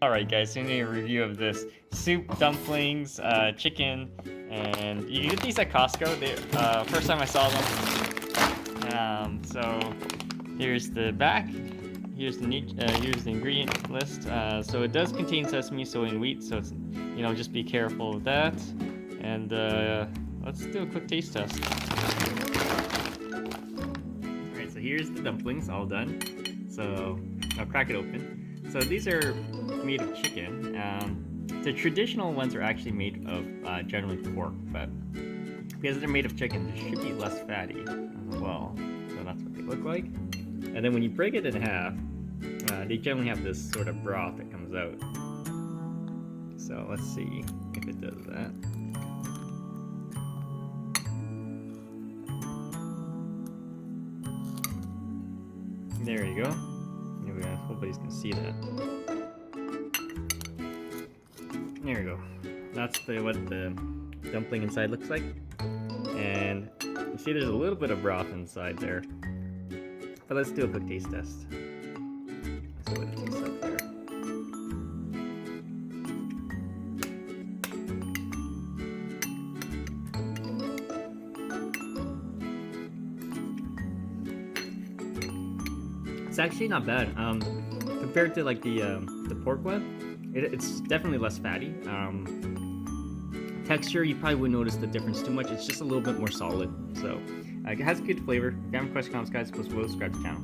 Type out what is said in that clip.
Alright guys, so I'm doing a review of this soup, dumplings, chicken, and you can get these at Costco. First time I saw them. So here's the back, here's the ingredient list. So it does contain sesame, soy, and wheat, so it's, just be careful of that. And let's do a quick taste test. Alright, so here's the dumplings, all done. So I'll crack it open. So these are made of chicken. The traditional ones are actually made of generally pork, but because they're made of chicken, they should be less fatty as well. So that's what they look like. And then when you break it in half, they generally have this sort of broth that comes out. So let's see if it does that. There you go. Nobody's gonna see that. There you go. That's what the dumpling inside looks like. And you see there's a little bit of broth inside there. But let's do a quick taste test. Let's see what it tastes like there. It's actually not bad. Compared to like the pork one, it's definitely less fatty. Texture, you probably wouldn't notice the difference too much. It's just a little bit more solid. So it has good flavor. If you have any questions, comments, guys, please subscribe to the channel.